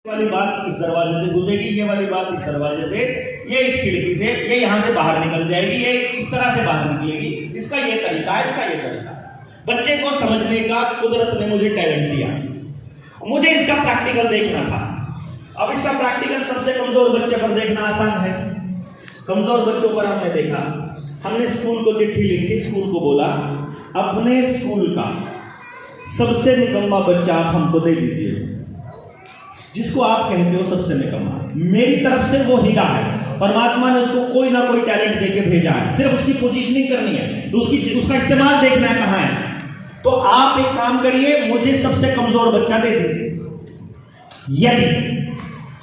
वाली बात इस दरवाजे से घुसेगी, ये वाली बात इस दरवाजे से, ये इस खिड़की से, ये यहां से बाहर निकल जाएगी, ये इस तरह से बाहर निकलेगी। इसका ये तरीका है, इसका ये तरीका। बच्चे को समझने का कुदरत ने मुझे टैलेंट दिया, मुझे इसका प्रैक्टिकल देखना था। अब इसका प्रैक्टिकल सबसे कमजोर बच्चे पर देखना आसान है। कमजोर बच्चों पर हमने देखा, हमने स्कूल को चिट्ठी लिखी, स्कूल को बोला अपने स्कूल का सबसे निकम्मा बच्चा आप हमको दे दीजिए, जिसको आप कहते हो सबसे निकम्मा। मेरी तरफ से वो हीरा है, परमात्मा ने उसको कोई ना कोई टैलेंट देके भेजा है, सिर्फ उसकी पोजीशनिंग करनी है, तो उसका इस्तेमाल देखना है कहां है। तो आप एक काम करिए, मुझे सबसे कमजोर बच्चा दे दीजिए। यदि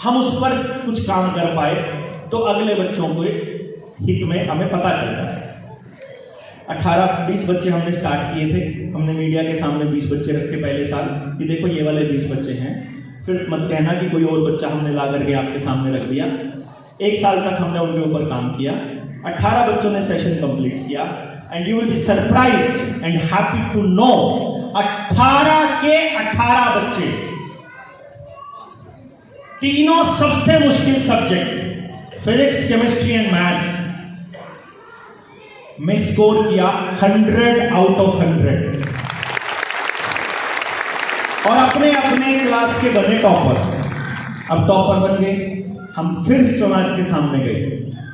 हम उस पर कुछ काम कर पाए तो अगले बच्चों को हित में हमें पता चलता है। 18-20 बच्चे हमने स्टार्ट किए थे, हमने मीडिया के सामने 20 बच्चे रखे पहले साल कि देखो ये वाले 20 बच्चे हैं। फिर मत कहना कि कोई और बच्चा हमने ला करके आपके सामने रख दिया। 1 साल तक हमने उनके ऊपर काम किया, 18 बच्चों ने सेशन कंप्लीट किया। And you will be surprised and happy to know 18 के 18 बच्चे, तीनों सबसे मुश्किल subject physics, chemistry and maths में स्कोर किया 100 आउट ऑफ 100 और अपने अपने क्लास के बने टॉपर। अब टॉपर बन गए, हम फिर समाज के सामने गए,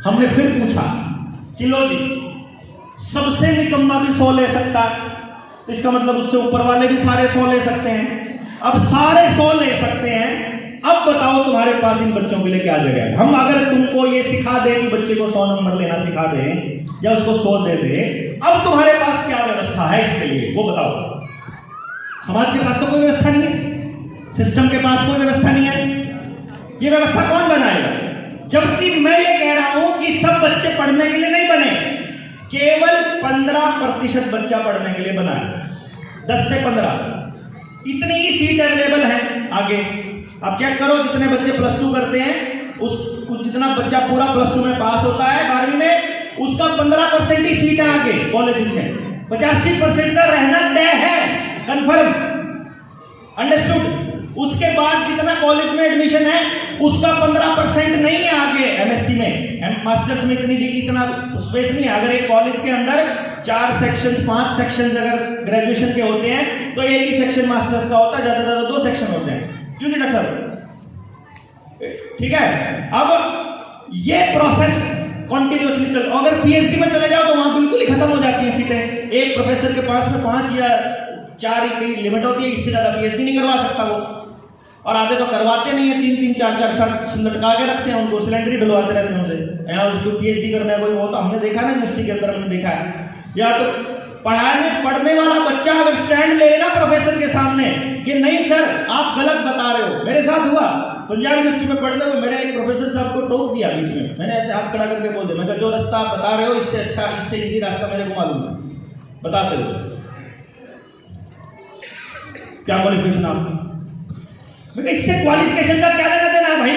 हमने फिर पूछा कि लो जी, सबसे निकम्मा भी 100 ले सकता है, तो इसका मतलब उससे ऊपर वाले भी सारे 100 ले सकते हैं। अब सारे 100 ले सकते हैं, अब बताओ तुम्हारे पास इन बच्चों के लिए क्या जगह है। हम अगर तुमको ये सिखा दें कि बच्चे को 100 नंबर लेना सिखा दें या उसको 100 दे दें, अब तुम्हारे पास क्या व्यवस्था है इसके लिए, वो बताओ। समाज के पास तो कोई व्यवस्था नहीं है, सिस्टम के पास कोई व्यवस्था नहीं है। ये व्यवस्था कौन बनाएगा? जबकि मैं ये कह रहा हूं कि सब बच्चे पढ़ने के लिए नहीं बने, केवल 15% बच्चा पढ़ने के लिए बना है, 10 से 15। इतनी ही सीट अवेलेबल है आगे। अब चेक करो, जितने बच्चे +2 करते हैं, उस जितना बच्चा पूरा +2 में पास होता है 12वीं में, उसका 15% ही सीट है आगे कॉलेज में। 85% का रहना तय है, कंफर्म, अंडरस्टूड। उसके बाद जितना कॉलेज में एडमिशन है उसका 15% नहीं है आगे एमएससी में, मास्टर्स में इतना स्पेस नहीं है। अगर एक कॉलेज के अंदर 4 सेक्शन 5 सेक्शन अगर ग्रेजुएशन के होते हैं तो एक ही सेक्शन मास्टर्स का होता है, ज्यादा से ज्यादा 2 सेक्शन होते हैं। क्यों नहीं डॉक्टर? ठीक है। अब ये प्रोसेस कंटिन्यूअसली चल, अगर पीएचडी में चले जाओ तो वहां बिल्कुल ही खत्म हो जाती है सीटें। एक प्रोफेसर के पास में 5 या 4 की लिमिट होती है, इससे ज्यादा पीएचडी नहीं करवा सकता वो। और आधे तो करवाते नहीं है, 3-3 4-4 साल लटका के रखते हैं उनको, सिलेंडर डलवाते रहते हैं उनसे। यहाँ उसको पीएचडी करना है कोई, वो तो हमने देखा ना यूनिवर्सिटी के अंदर, हमने देखा है। या तो पढ़ने वाला बच्चा अगर स्टैंड ले ना प्रोफेसर के सामने कि नहीं सर आप गलत बता रहे हो। मेरे साथ हुआ पंजाब यूनिवर्सिटी में पढ़ते हुए, मैंने एक प्रोफेसर साहब को टोक दिया बीच में, मैंने ऐसे हाथ खड़ा करके बोल दिया, मैं कहा जो रास्ता आप बता रहे हो इससे अच्छा, इससे इजी रास्ता मेरे को मालूम है, बताते हो क्या क्वालिफिकेशन आपकी। इससे क्वालिफिकेशन का क्या लेना देना है भाई?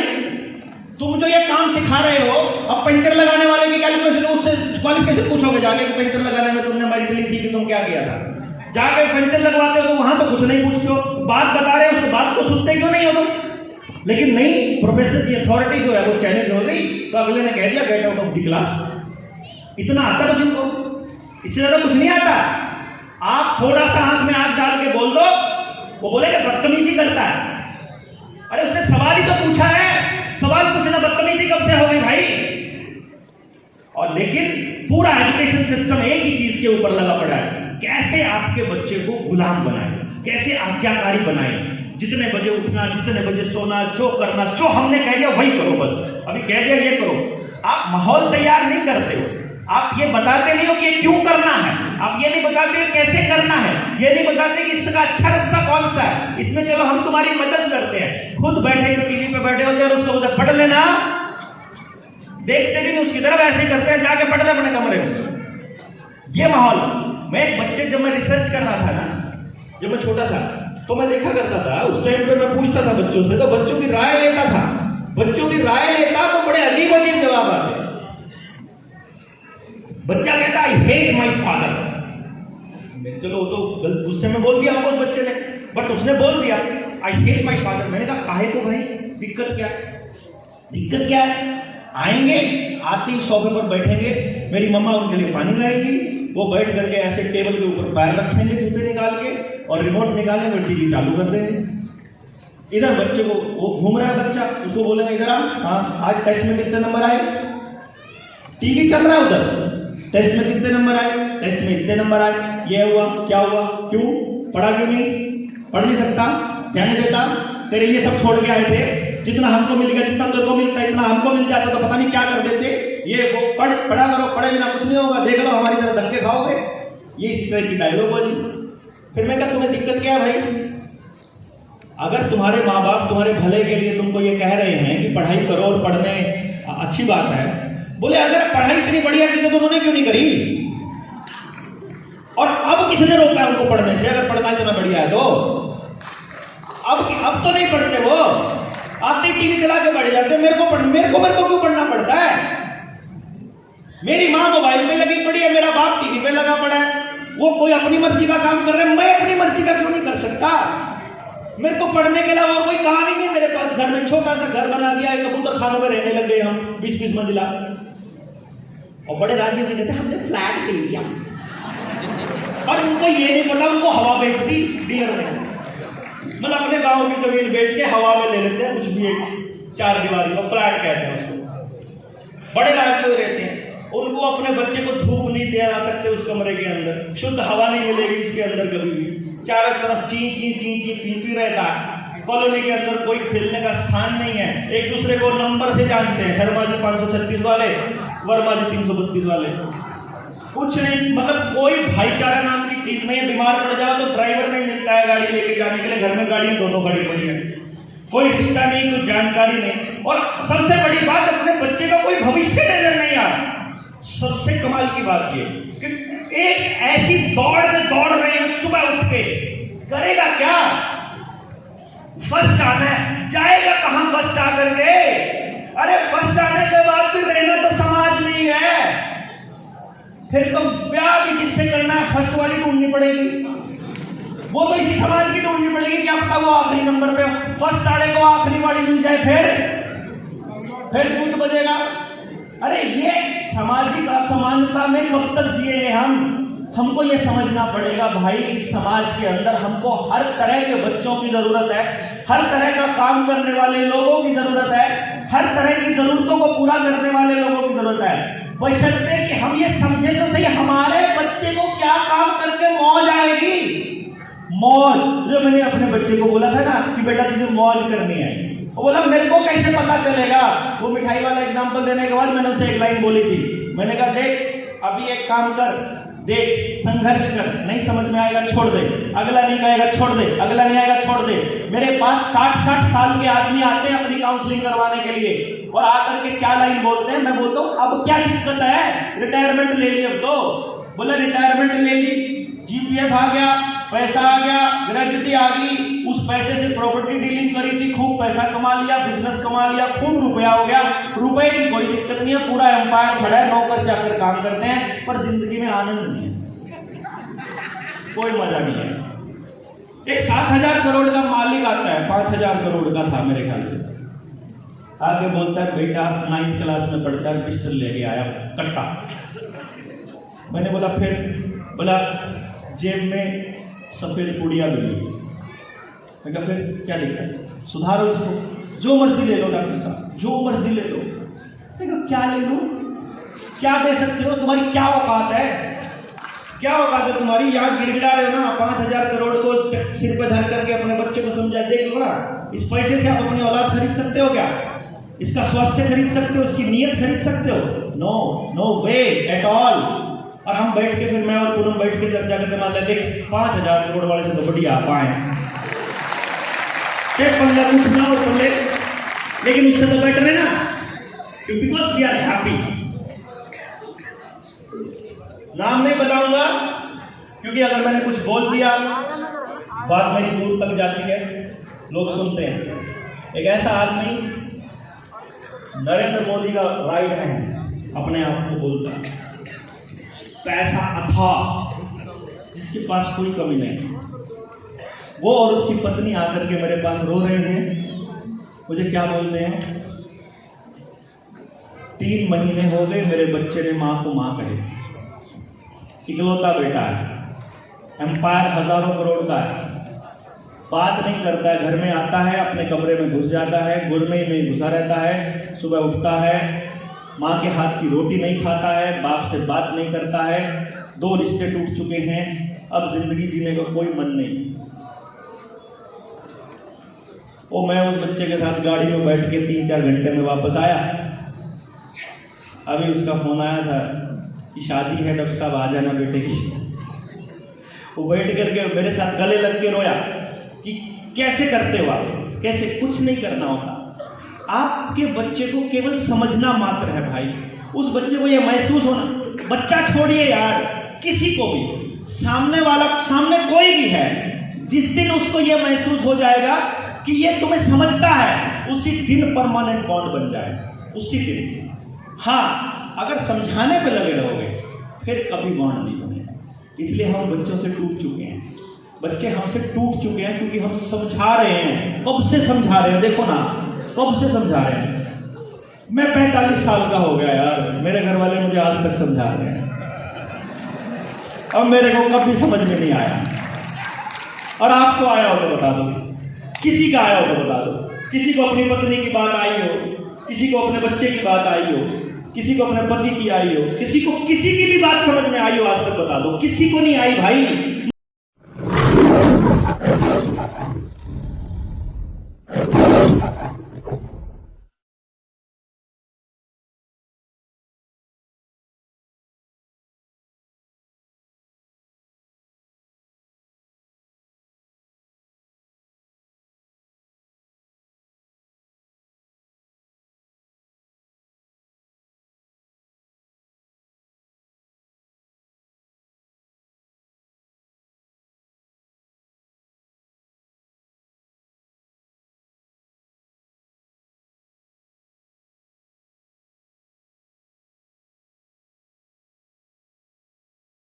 तुम जो ये काम सिखा रहे हो, अब पेंटर लगाने वाले की कैलकुलेशन, उससे क्वालिफिकेशन पूछोगे जाके कि पेंटर लगाने में तुमने हमारी ली थी कि तुम क्या किया था। जाके पेंटर लगवाते हो तो वहां तो कुछ नहीं पूछते हो, बात बता रहे हो उस बात को सुनते क्यों नहीं हो तुम? लेकिन नहीं, प्रोफेसर की अथॉरिटी जो है वो चैलेंज हो गई तो अगले ने कह दिया get out of the class. इतना आता बस इनको, इससे ज्यादा कुछ नहीं आता। आप थोड़ा सा हाथ में हाथ डाल के बोल दो, वो बोलेगा बदतमीजी करता है। अरे उसने सवाल ही तो पूछा है, सवाल पूछना बदतमीजी कब से हो गई भाई? और लेकिन पूरा एजुकेशन सिस्टम एक ही चीज के ऊपर लगा पड़ा है, कैसे आपके बच्चे को गुलाम बनाए, कैसे आज्ञाकारी बनाए, जितने बजे उठना, जितने बजे सोना, जो करना, जो हमने कह दिया वही करो, बस अभी कह दिया ये करो। आप माहौल तैयार नहीं करते हो, आप ये बताते नहीं हो कि ये क्यों करना है, आप ये नहीं बताते कैसे करना है, ये नहीं बताते कि इसका अच्छा रास्ता कौन सा है। इसमें चलो हम तुम्हारी मदद करते हैं, खुद बैठे टीवी पे बैठे होते हैं, उसको उधर पढ़ लेना, देखते भी नहीं उसकी तरफ, ऐसे करते हैं जाके पढ़ ले अपने कमरे में। ये माहौल, मैं एक बच्चे जब मैं रिसर्च कर रहा था ना, जब मैं छोटा था तो मैं देखा करता था, उस टाइम पे मैं पूछता था बच्चों से, तो बच्चों की राय लेता था, बच्चों की राय लेता तो बड़े अजीब अजीब जवाब आते। Hate my father. चलो वो तो गुस्से में बोल दिया होगा उस बच्चे ने, बट उसने बोल दिया आई हेट माई फादर। मैंने कहा काहे को भाई, दिक्कत क्या है? दिक्कत क्या है? आएंगे, आते ही सोफे पर बैठेंगे, मेरी मम्मा उनके लिए पानी लाएगी, वो बैठ करके ऐसे टेबल के ऊपर पैर रखेंगे जूते निकाल के, और रिमोट निकालेंगे और टीवी चालू कर देंगे। इधर बच्चे को, वो घूम रहा है बच्चा, उसको बोलेंगे इधर हाँ आज टेस्ट में कितने नंबर आए? टीवी चल रहा है उधर, टेस्ट में कितने नंबर आए? टेस्ट में इतने नंबर आए। ये हुआ, क्या हुआ, क्यों पढ़ा, क्यों नहीं पढ़ नहीं सकता, ध्यान नहीं देता, तेरे ये सब छोड़ के आए थे, जितना हमको मिल गया, जितना तेरे को मिलता है इतना हमको मिल जाता तो पता नहीं क्या कर देते। ये वो पढ़ा करो, पढ़े बिना कुछ नहीं होगा, देख लो हमारी तरह धक्के खाओगे। ये इस तरह की डायलॉग बोली। फिर मैं कहा तुम्हें दिक्कत क्या है भाई? अगर तुम्हारे माँ बाप तुम्हारे भले के लिए तुमको ये कह रहे हैं कि पढ़ाई करो और पढ़ने अच्छी बात है, बोले अगर पढ़ाई इतनी बढ़िया की तो उन्होंने क्यों नहीं करी? और अब किसने रोका उनको पढ़ने से? अगर पढ़ना इतना बढ़िया है तो अब तो नहीं पढ़ते, वो आते ही टीवी चला के बैठ जाते। मेरे को क्यों पढ़ना पड़ता है? मेरी माँ मोबाइल पे लगी पड़ी है, मेरा बाप टीवी पे लगा पड़ा है, वो कोई अपनी मर्जी का काम कर रहे हैं, मैं अपनी मर्जी का क्यों नहीं कर सकता? मेरे को पढ़ने के अलावा और कोई काम ही नहीं मेरे पास। घर में छोटा सा घर बना दिया है, कबूतर खानों में रहने लग गए हम, 20-20 मंजिला, और बड़े राज्य में कहते हमने फ्लैट ले लिया, और उनको ये नहीं पता, उनको हवा बेच दी डीलर ने, मतलब अपने गांव की जमीन बेच के हवा में ले लेते हैं, कुछ भी एक 4 दीवारी का फ्लैट कहते हैं उसको। बड़े राज्य में रहते हैं, उनको अपने बच्चे को धूप नहीं दे सकते उस कमरे के अंदर, शुद्ध हवा नहीं मिलेगी इसके अंदर कभी भी, चारों तरफ ची पीती रहता है। कॉलोनी के अंदर कोई खेलने का स्थान नहीं है, एक दूसरे को नंबर से जानते हैं, शर्मा जी 536 वाले, वर्मा जी 332 वाले, कुछ नहीं, मतलब कोई भाईचारा नाम की चीज नहीं है। बीमार पड़ जाओ तो ड्राइवर नहीं मिलता है गाड़ी लेके जाने के लिए, घर में गाड़ी दोनों खड़ी पड़ी है, कोई रिश्ता नहीं, कोई जानकारी नहीं, और सबसे बड़ी बात अपने बच्चे का कोई भविष्य नजर नहीं आ रहा। सबसे कमाल की बात ये कि एक ऐसी दौड़ में दौड़ रहे हैं, सुबह उठ के करेगा क्या? फर्स्ट आना है, जाएगा कहां फर्स्ट आकर के? अरे फर्स्ट आने के बाद भी रहना तो समाज में ही है, फिर तो ब्याह भी जिससे करना है फर्स्ट वाली ढूंढनी पड़ेगी, वो तो इसी समाज की ढूंढनी पड़ेगी। क्या पता वो आखिरी नंबर पे, फर्स्ट आने को आखिरी वाली मिल जाए, फिर कूद बजेगा। अरे ये सामाजिक असमानता में कब तक जिएंगे हम? हमको ये समझना पड़ेगा भाई, इस समाज के अंदर हमको हर तरह के बच्चों की जरूरत है, हर तरह का काम करने वाले लोगों की जरूरत है, हर तरह की जरूरतों को पूरा करने वाले लोगों की जरूरत है, बशर्ते कि हम ये समझे तो सही हमारे बच्चे को क्या काम करके मौज आएगी। मौज, जो मैंने अपने बच्चे को बोला था ना कि बेटा तुझे मौज करनी है, वो बोला मेरे को कैसे पता चलेगा? वो मिठाई वाला एग्जांपल देने के बाद मैंने उसे एक लाइन बोली थी, मैंने कहा देख अभी एक काम कर, देख संघर्ष कर, नहीं समझ में आएगा छोड़ दे, अगला नहीं कहेगा छोड़ दे, अगला नहीं आएगा छोड़ दे। मेरे पास 60-60 साल के आदमी आते हैं अपनी काउंसलिंग करवाने के लिए, और आकर के क्या लाइन बोलते हैं, मैं बोलता हूँ अब क्या दिक्कत है, रिटायरमेंट ले ली, अब तो बोले रिटायरमेंट ले ली, जीपीएफ आ गया, पैसा आ गया, ग्रेजुटी आ गई, उस पैसे से प्रॉपर्टी डीलिंग करी थी, खूब पैसा कमा लिया, बिजनेस कमा लिया, खूब रुपया हो गया, रुपए की कोई दिक्कत नहीं है, पूरा एम्पायर खड़ा है, नौकर चाकर काम करते हैं, पर जिंदगी में आनंद नहीं है, कोई मजा नहीं है। एक 7,000 करोड़ का मालिक आता है, 5,000 करोड़ का था मेरे ख्याल से, आगे बोलता है बेटा 9th क्लास में पढ़ता है, पिस्टल लेके आया कट्टा। मैंने बोला फिर, बोला जेब में सफेद पुड़िया मिली। मैं कहा फिर क्या लिखा है? सुधारो इसको, जो मर्जी ले लो डॉक्टर साहब, जो मर्जी ले लो। देखो क्या ले लो, क्या दे सकते हो, तुम्हारी क्या औकात है, क्या औकात है तुम्हारी? यहाँ गिड़गिड़ा रहे हो ना, 5,000 करोड़ को सिर पे धर करके अपने बच्चे को समझा, देख लो ना, इस पैसे से आप अपनी औलाद खरीद सकते हो क्या? इसका स्वास्थ्य खरीद सकते हो, इसकी नीयत खरीद सकते हो? No, no way at all. और हम बैठ के, फिर मैं और पूनम बैठ के चर्चा करके मान लेते 5,000 करोड़ वाले से तो बढ़िया आप आए, पल्ला उठना और पल्ले, लेकिन उससे तो बेटर है ना, बिकॉज वी आर हैप्पी। नाम नहीं बताऊंगा क्योंकि अगर मैंने कुछ बोल दिया बात मेरी दूर तक जाती है, लोग सुनते हैं। एक ऐसा आदमी नरेंद्र मोदी का राइट हैंड अपने आप को बोलता है, पैसा अथाह, जिसके पास कोई कमी नहीं। वो और उसकी पत्नी आकर के मेरे पास रो रहे हैं। मुझे क्या बोलते हैं, 3 महीने हो गए मेरे बच्चे ने माँ को माँ कहे, इकलौता बेटा है, एम्पायर हजारों करोड़ का है, बात नहीं करता है, घर में आता है अपने कमरे में घुस जाता है, गुरमे में घुसा रहता है, सुबह उठता है, माँ के हाथ की रोटी नहीं खाता है, बाप से बात नहीं करता है, 2 रिश्ते टूट चुके हैं, अब जिंदगी जीने का कोई मन नहीं। वो मैं उस बच्चे के साथ गाड़ी में बैठ के 3-4 घंटे में वापस आया। अभी उसका फोन आया था कि शादी है डॉक्टर साहब, आ जाना बेटे की। वो बैठ करके मेरे साथ गले लग के रोया कि कैसे करते हो आप, कैसे, कुछ नहीं करना होता, आपके बच्चे को केवल समझना मात्र है भाई। उस बच्चे को ये महसूस होना, बच्चा छोड़िए यार, किसी को भी, सामने वाला, सामने कोई भी है, जिस दिन उसको ये महसूस हो जाएगा कि ये तुम्हें समझता है, उसी दिन परमानेंट बॉन्ड बन जाएगा, उसी दिन। हाँ, अगर समझाने पे लगे रहोगे फिर कभी बॉन्ड नहीं बनेगा। इसलिए हम बच्चों से टूट चुके हैं, बच्चे हमसे टूट चुके हैं, क्योंकि हम समझा रहे हैं। कब से समझा रहे हैं, देखो ना, कब से समझा रहे हैं। मैं 45 साल का हो गया यार, मेरे घर वाले मुझे आज तक समझा रहे हैं, अब मेरे को कभी समझ में नहीं आया। और आपको आया हो तो बता दो, किसी का आया हो तो बता दो, किसी को अपनी पत्नी की बात आई हो, किसी को अपने बच्चे की बात आई हो, किसी को अपने पति की आई हो, किसी को किसी की भी बात समझ में आई हो, आज तक बता दो। किसी को नहीं आई भाई।